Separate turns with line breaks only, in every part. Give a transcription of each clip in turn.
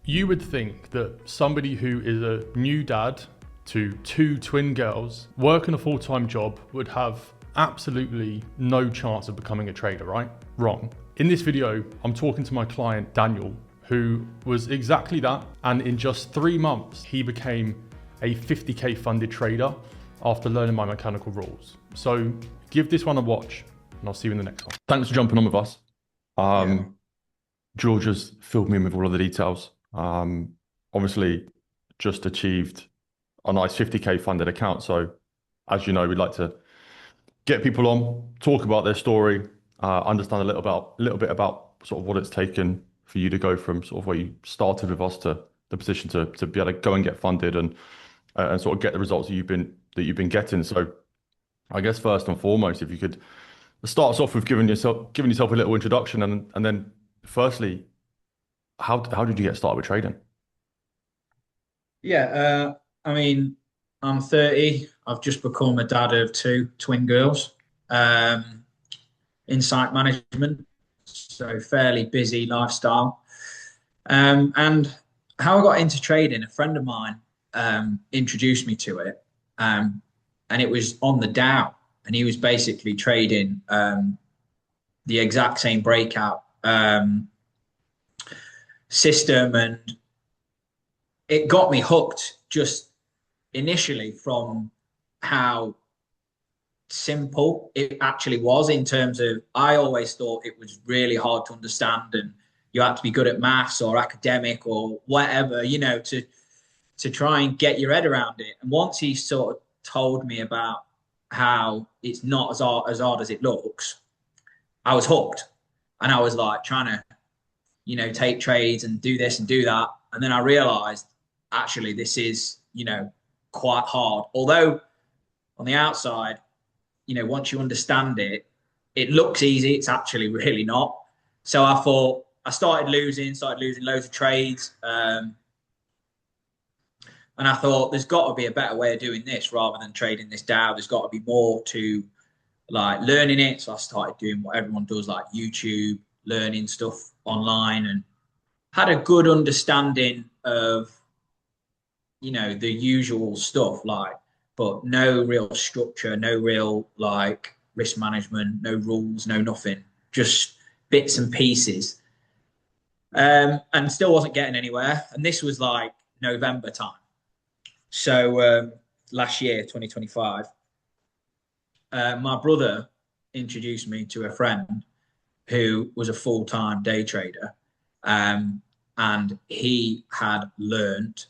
You would think that somebody who is a new dad to two twin girls working a full-time job would have absolutely no chance of becoming a trader, right? Wrong. In this video, I'm talking to my client, Daniel, who was exactly that. And in just 3 months, he became a 50K funded trader after learning my mechanical rules. So give this one a watch and I'll see you in the next one. Thanks for jumping on with us. George has filled me in with all of the details. Obviously just achieved a nice 50K funded account. So as you know, we'd like to get people on, talk about their story, understand a little bit about sort of what it's taken for you to go from sort of where you started with us to the position to be able to go and get funded and sort of get the results that you've been getting. So I guess first and foremost, if you could start us off with giving yourself a little introduction, and then firstly, how did you get started with trading?
Yeah, I mean, I'm 30. I've just become a dad of two twin girls, um, in site management, so fairly busy lifestyle. And how I got into trading, a friend of mine introduced me to it, and it was on the Dow, and he was basically trading the exact same breakout system, and it got me hooked just initially from how simple it actually was. In terms of, I always thought it was really hard to understand and you had to be good at maths or academic or whatever, to try and get your head around it. And once he sort of told me about how it's not as hard as it looks, I was hooked. And I was like trying to, take trades and do this and do that. And then I realized actually this is, quite hard. Although on the outside, once you understand it, it looks easy. It's actually really not. So I thought, I started losing loads of trades. And I thought there's got to be a better way of doing this rather than trading this Dow. There's got to be more to like learning it. So I started doing what everyone does, like YouTube, learning stuff online, and had a good understanding of, the usual stuff, like, but no real structure, no real like risk management, no rules, no nothing, just bits and pieces. And still wasn't getting anywhere. And this was like November time. So last year, 2025, my brother introduced me to a friend who was a full-time day trader. And he had learned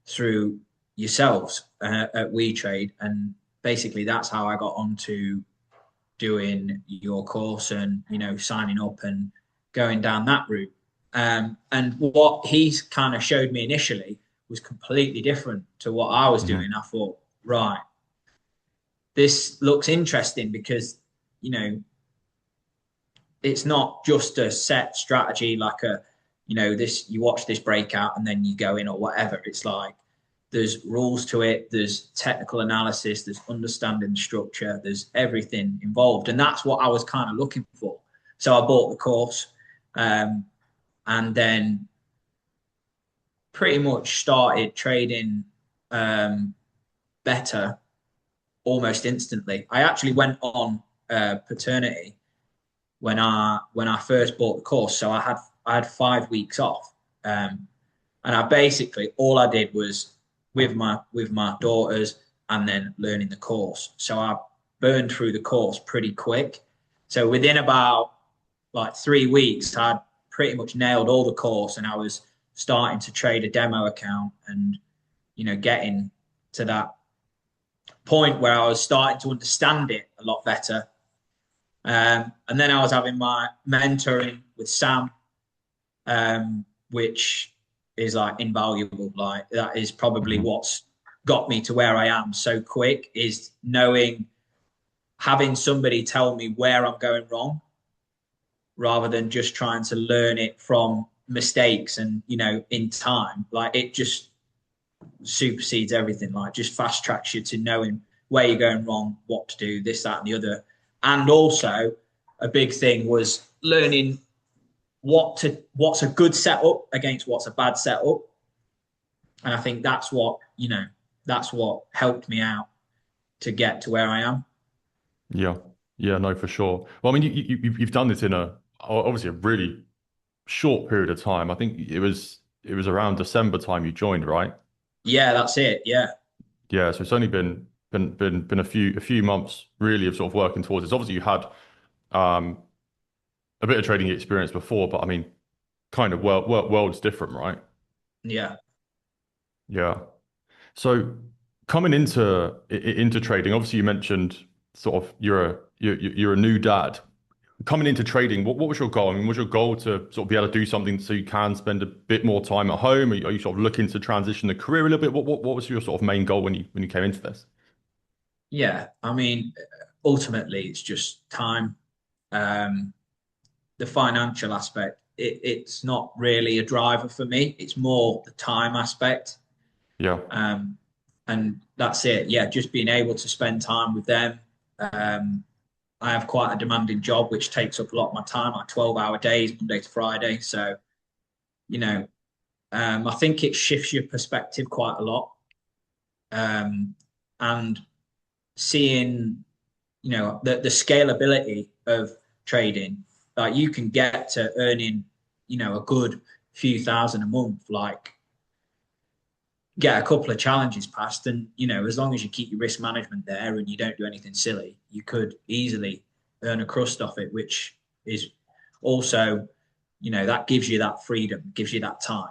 through yourselves at WeTrade, and basically that's how I got onto doing your course and signing up and going down that route. And what he kind of showed me initially was completely different to what I was doing. I thought, right, this looks interesting because it's not just a set strategy like this, you watch this breakout and then you go in or whatever. It's like there's rules to it, there's technical analysis, there's understanding the structure, there's everything involved. And that's what I was kind of looking for. So I bought the course, and then pretty much started trading better almost instantly. I actually went on paternity when I first bought the course. So I had 5 weeks off. And I basically, all I did was with my daughters and then learning the course. So I burned through the course pretty quick. So within about like 3 weeks, I'd pretty much nailed all the course, and I was starting to trade a demo account and, getting to that point where I was starting to understand it a lot better. And then I was having my mentoring with Sam, which is like invaluable. Like that is probably what's got me to where I am so quick, is having somebody tell me where I'm going wrong rather than just trying to learn it from mistakes and, in time. Like it just supersedes everything, like just fast tracks you to knowing where you're going wrong, what to do, this, that, and the other. And also a big thing was learning what's a good setup against what's a bad setup. And I think that's what, that's what helped me out to get to where I am.
Yeah. Yeah, no, for sure. Well, I mean, you've done this in obviously a really short period of time. I think it was around December time you joined, right?
Yeah, that's it. Yeah.
Yeah, so it's only been a few months really of sort of working towards this. Obviously, you had um a bit of trading experience before, but I mean, kind of world's different, right?
Yeah.
Yeah. So coming into trading, obviously you mentioned sort of you're a new dad. Coming into trading, what was your goal? I mean, was your goal to sort of be able to do something so you can spend a bit more time at home? Are you sort of looking to transition the career a little bit? What was your sort of main goal when you came into this?
Yeah. I mean, ultimately, it's just time. Um, the financial aspect, it's not really a driver for me. It's more the time aspect.
Yeah,
Um, and that's it. Yeah, just being able to spend time with them. Um, I have quite a demanding job, which takes up a lot of my time, like 12-hour days, Monday to Friday. So, you know, I think it shifts your perspective quite a lot. Um, and seeing, the scalability of trading, like you can get to earning, a good few thousand a month, like get a couple of challenges passed. And, as long as you keep your risk management there and you don't do anything silly, you could easily earn a crust off it, which is also, that gives you that freedom, gives you that time.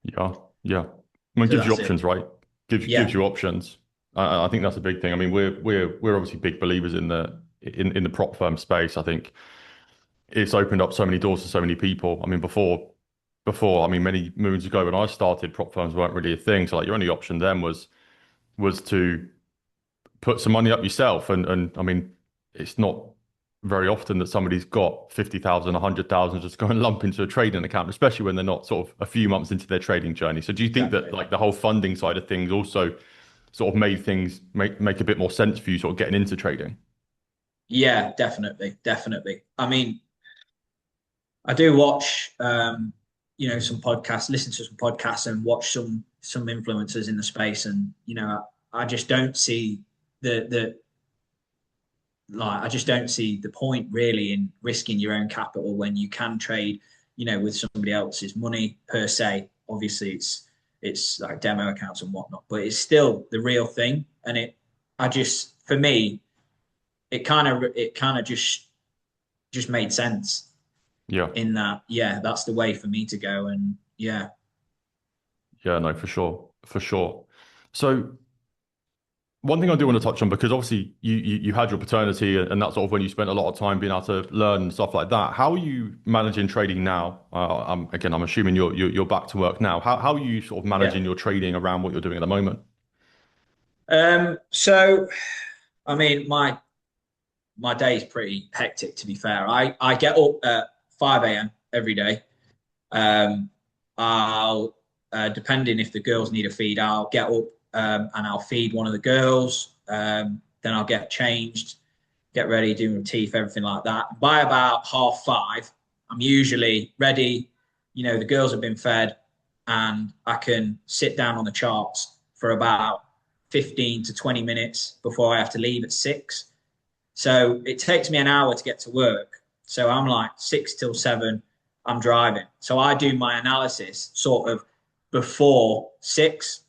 yeah, yeah. I mean, it
So
gives you
that's it.
options, right? Gives
Yeah.
you options. I think that's a big thing. I mean, we're obviously big believers in the prop firm space. I think it's opened up so many doors to so many people. I mean, I mean, many moons ago when I started, prop firms weren't really a thing. So like your only option then was to put some money up yourself. And I mean, it's not very often that somebody's got 50,000, 100,000 just go and lump into a trading account, especially when they're not sort of a few months into their trading journey. So do you think that
Exactly.
like the whole funding side of things also sort of made things make a bit more sense for you sort of getting into trading?
Yeah, definitely. Definitely. I mean, I do watch, some podcasts, listen to some podcasts, and watch some influencers in the space, and I just don't see the I just don't see the point really in risking your own capital when you can trade, with somebody else's money per se. Obviously, it's like demo accounts and whatnot, but it's still the real thing, and I just for me, it kind of just made sense
Yeah.
in that, yeah, that's the way for me to go. And yeah,
Yeah, no, for sure. For sure. So one thing I do want to touch on, because obviously you had your paternity and that's sort of when you spent a lot of time being able to learn and stuff like that. How are you managing trading now? Again, I'm assuming you're back to work now. How are you sort of
yeah.
managing your trading around what you're doing at the moment?
So I mean, my day is pretty hectic, to be fair. I get up at 5 a.m. every day. Um, I'll depending if the girls need a feed, I'll get up and I'll feed one of the girls. Then I'll get changed, get ready, do my teeth, everything like that. By about 5:30, I'm usually ready. The girls have been fed, and I can sit down on the charts for about 15 to 20 minutes before I have to leave at 6. So it takes me an hour to get to work. So I'm like 6 till 7, I'm driving. So I do my analysis sort of before 6.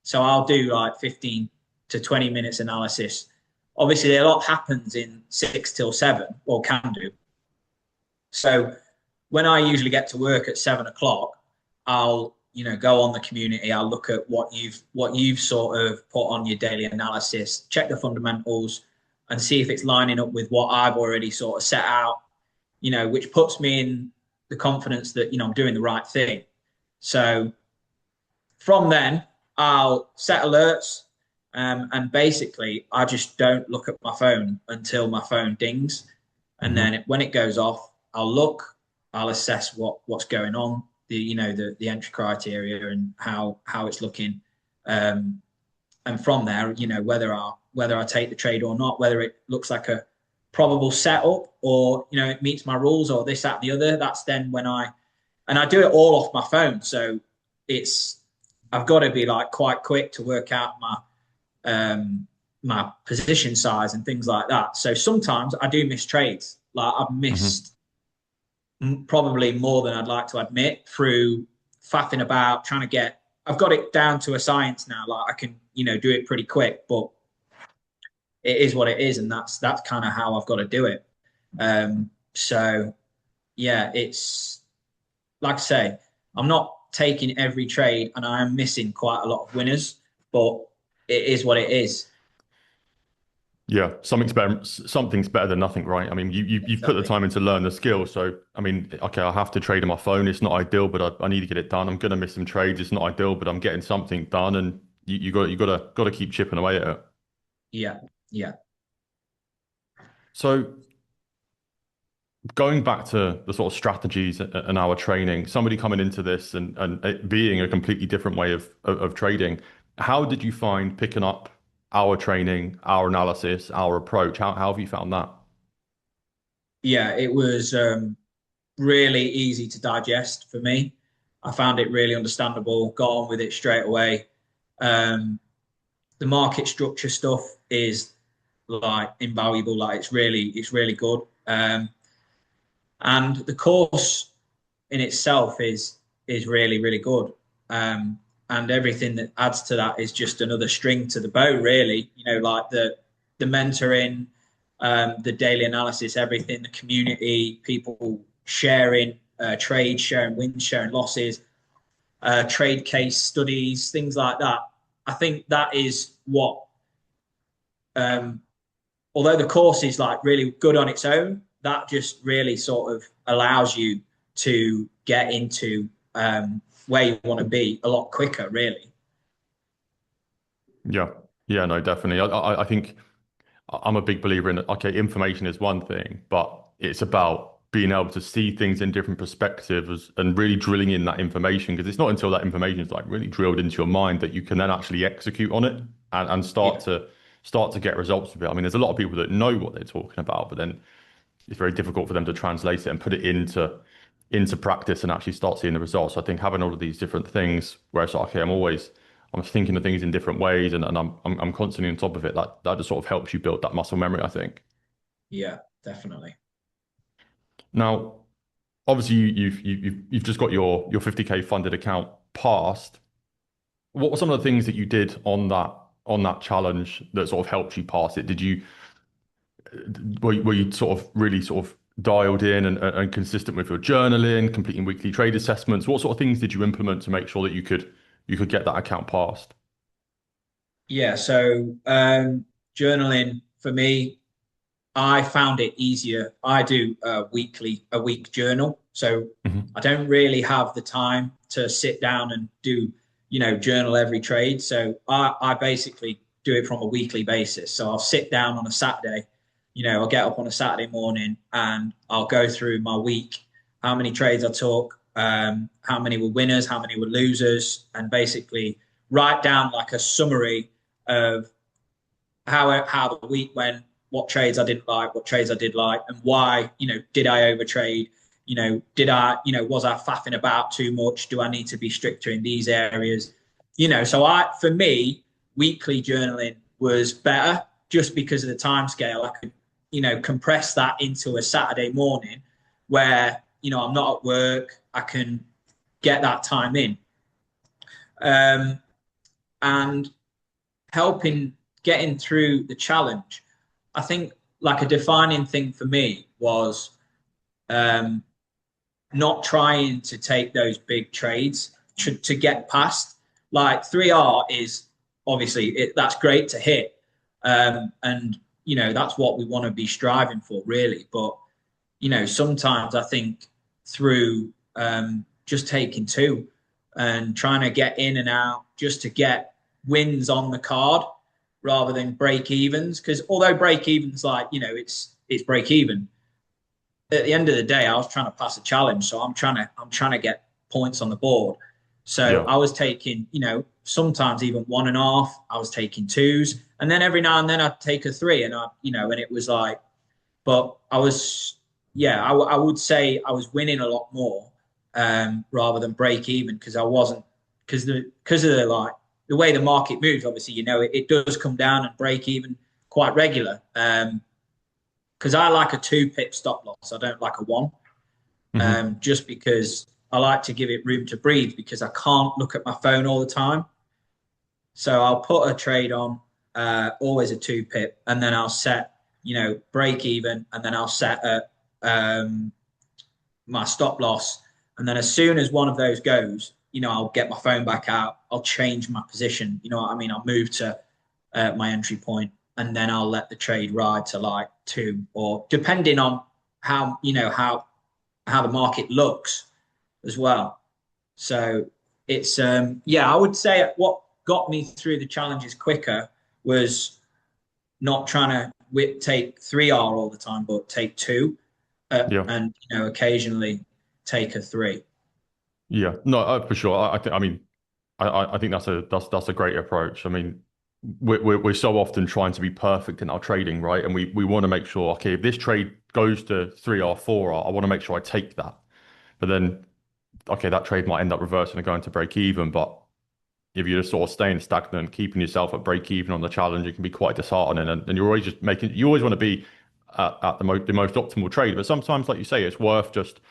So I'll do like 15 to 20 minutes analysis. Obviously, a lot happens in 6 till 7, or can do. So when I usually get to work at 7 o'clock, I'll go on the community. I'll look at what you've sort of put on your daily analysis, check the fundamentals, and see if it's lining up with what I've already sort of set out. Which puts me in the confidence that I'm doing the right thing. So from then, I'll set alerts, and basically, I just don't look at my phone until my phone dings, and
Hmm.
then when it goes off, I'll look, I'll assess what's going on, the entry criteria and how it's looking, and from there, whether I take the trade or not, whether it looks like probable setup, or it meets my rules, or this, that, and the other. That's then when I do it all off my phone. So it's I've got to be like quite quick to work out my position size and things like that. So sometimes I do miss trades. Like I've
Hmm.
missed probably more than I'd like to admit through faffing about trying to get. I've got it down to a science now. Like I can, do it pretty quick, but it is what it is, and that's kind of how I've got to do it. So yeah, it's like I say, I'm not taking every trade, and I am missing quite a lot of winners, but it is what it is.
Yeah, something's better than nothing, right? I mean, you've put the
Exactly.
time in to learn the skill. So, I mean, okay, I have to trade on my phone. It's not ideal, but I need to get it done. I'm gonna miss some trades. It's not ideal, but I'm getting something done, and you gotta keep chipping away at it.
Yeah, yeah,
So, going back to the sort of strategies and our training, somebody coming into this and it being a completely different way of trading, how did you find picking up our training, our analysis, our approach? How have you found that?
yeah. It was really easy to digest for me. I found it really understandable. Got on with it straight away. Um, the market structure stuff is like invaluable. Like it's really good. And the course in itself is really good. And everything that adds to that is just another string to the bow, really. Like the mentoring, the daily analysis, everything, the community, people sharing trades, sharing wins, sharing losses, trade case studies, things like that. I think that is what, um, although the course is like really good on its own, that just really sort of allows you to get into where you want to be a lot quicker, really.
Yeah, yeah, no, definitely. I think I'm a big believer in, okay, information is one thing, but it's about being able to see things in different perspectives and really drilling in that information, because it's not until that information is like really drilled into your mind that you can then actually execute on it and
Yeah,
start to get results with it. I mean, there's a lot of people that know what they're talking about, but then it's very difficult for them to translate it and put it into practice and actually start seeing the results. So I think having all of these different things where it's like, okay, I'm thinking of things in different ways and I'm constantly on top of it. That just sort of helps you build that muscle memory, I think.
yeah, definitely.
Now, obviously you've just got your 50K funded account passed. What were some of the things that you did on that challenge that sort of helped you pass it? Did you were you sort of really sort of dialed in and consistent with your journaling, completing weekly trade assessments? What sort of things did you implement to make sure that you could get that account passed?
Yeah, so journaling for me, I found it easier. I do a week journal, so
Hmm.
I don't really have the time to sit down and do, journal every trade. So I basically do it from a weekly basis. So I'll sit down on a Saturday, I'll get up on a Saturday morning and I'll go through my week, how many trades I took, how many were winners, how many were losers, and basically write down like a summary of how the week went, what trades I didn't like, what trades I did like, and why. Did I overtrade? Did I? Was I faffing about too much? Do I need to be stricter in these areas? So for me, weekly journaling was better just because of the time scale. I could, compress that into a Saturday morning where, I'm not at work. I can get that time in. Um, and helping getting through the challenge. I think like a defining thing for me was um, not trying to take those big trades to get past. Like 3R is obviously that's great to hit, and that's what we want to be striving for, really. But sometimes I think through just taking two and trying to get in and out just to get wins on the card rather than break evens. Because although break evens, like it's break even. At the end of the day, I was trying to pass a challenge, so I'm trying to get points on the board. So
Yeah.
I was taking, sometimes even 1.5. I was taking twos, and then every now and then I'd take a three, and and it was like but I was, yeah, I would say I was winning a lot more rather than break even because I wasn't because of the like the way the market moves. Obviously, it does come down and break even quite regular. Because I like a 2 pip stop loss. I don't like a one.
Hmm.
Just because I like to give it room to breathe because I can't look at my phone all the time. So I'll put a trade on, always a 2 pip, and then I'll set, break even, and then I'll set um, my stop loss. And then as soon as one of those goes, I'll get my phone back out. I'll change my position. You know what I mean? I'll move to my entry point, and then I'll let the trade ride to like two, or depending on how how the market looks as well. So it's yeah, I would say what got me through the challenges quicker was not trying to take 3R all the time, but take two,
Yeah.
and occasionally take a three.
Yeah. No, for sure. I mean, I think that's a great approach. I mean, we're so often trying to be perfect in our trading, right? And we want to make sure, okay, if this trade goes to 3R, 4R, I want to make sure I take that. But then, okay, that trade might end up reversing and going to break even. But if you're just sort of staying stagnant, keeping yourself at break even on the challenge, it can be quite disheartening. And you're always just you always want to be at the most optimal trade. But sometimes, like you say, it's worth just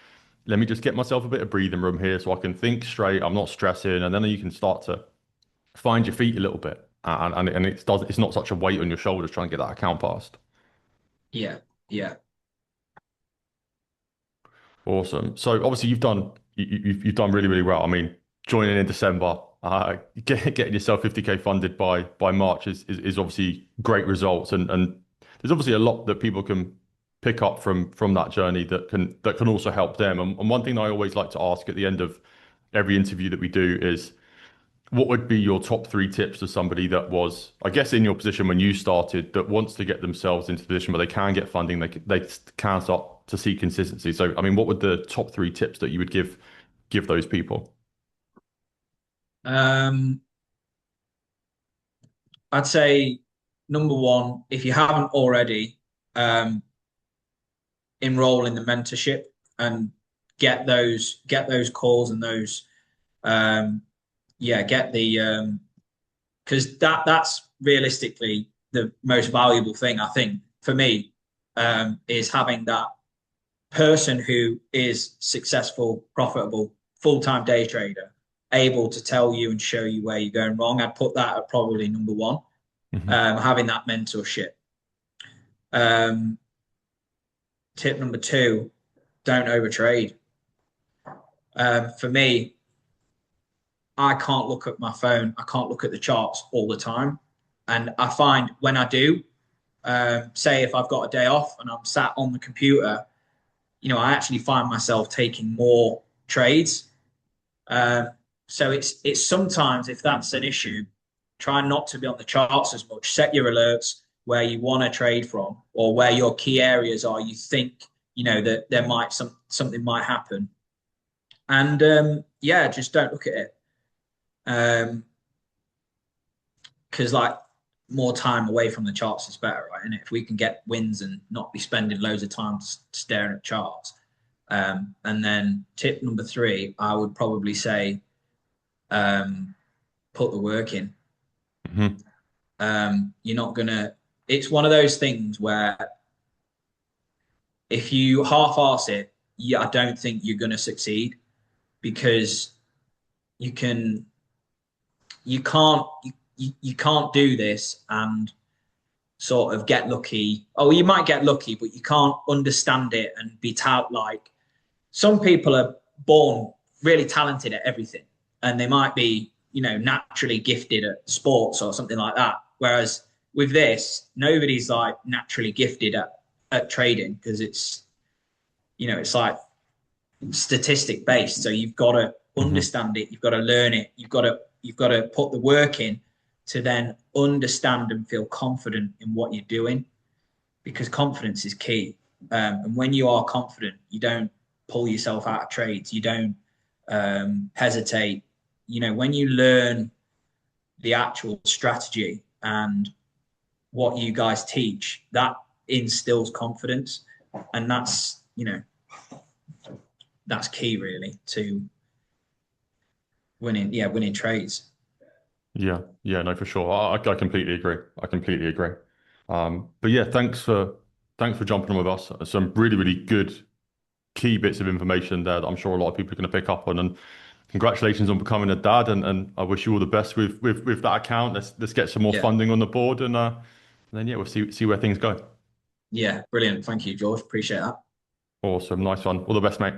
let me just get myself a bit of breathing room here so I can think straight. I'm not stressing, and then you can start to find your feet a little bit, and it's not such a weight on your shoulders trying to get that account passed.
Yeah, yeah.
Awesome. So obviously you've done really well. I mean, joining in December, getting yourself 50K funded by March is obviously great results, and there's obviously a lot that people can pick up from that journey that can also help them. And one thing I always like to ask at the end of every interview that we do is what would be your top 3 tips to somebody that was, I guess, in your position when you started, that wants to get themselves into a position where they can get funding, they can start to see consistency. So, I mean, what would the top 3 tips that you would give those people?
Um, I'd say number one, if you haven't already, um, enroll in the mentorship and get those calls and those um, yeah, get the because that's realistically the most valuable thing I think for me, is having that person who is successful, profitable, full-time day trader, able to tell you and show you where you're going wrong. I'd put that at probably number one,
Hmm.
having that mentorship. Um, Tip number two, don't overtrade. For me, I can't look at my phone. I can't look at the charts all the time. And I find when I do, say if I've got a day off and I'm sat on the computer, I actually find myself taking more trades. Um, so it's sometimes if that's an issue, try not to be on the charts as much. Set your alerts where you want to trade from or where your key areas are. You think that there might something might happen, and yeah, just don't look at it. Um, because like more time away from the charts is better, right? And if we can get wins and not be spending loads of time staring at charts. And then tip number three, I would probably say um, put the work in.
Hmm.
You're not gonna. It's one of those things where if you half-arse it, yeah, I don't think you're gonna succeed because you can you can't do this and sort of get lucky. Oh, you might get lucky, but you can't understand it and be like some people are born really talented at everything and they might be, naturally gifted at sports or something like that. Whereas with this, nobody's like naturally gifted at trading because it's like statistic based. So you've got to
Hmm.
understand it, you've got to learn it, you've got to put the work in to then understand and feel confident in what you're doing because confidence is key. And when you are confident, you don't pull yourself out of trades. You don't hesitate. When you learn the actual strategy and what you guys teach, instills confidence, and that's, you know, that's key really to winning. Yeah, winning trades.
Yeah, yeah, no, for sure. I completely agree. I completely agree. But yeah, thanks for jumping on with us. Some really, really good key bits of information there that I'm sure a lot of people are going to pick up on. And congratulations on becoming a dad. And I wish you all the best with that account. Let's get some more
Yeah,
funding on the board, and then yeah, we'll see where things go.
yeah, brilliant. Thank you, George. Appreciate that.
Awesome, nice one. All the best, mate.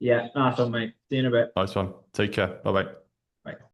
Yeah, nice one, mate. See you in a bit.
Nice one. Take care. Bye bye.
Bye.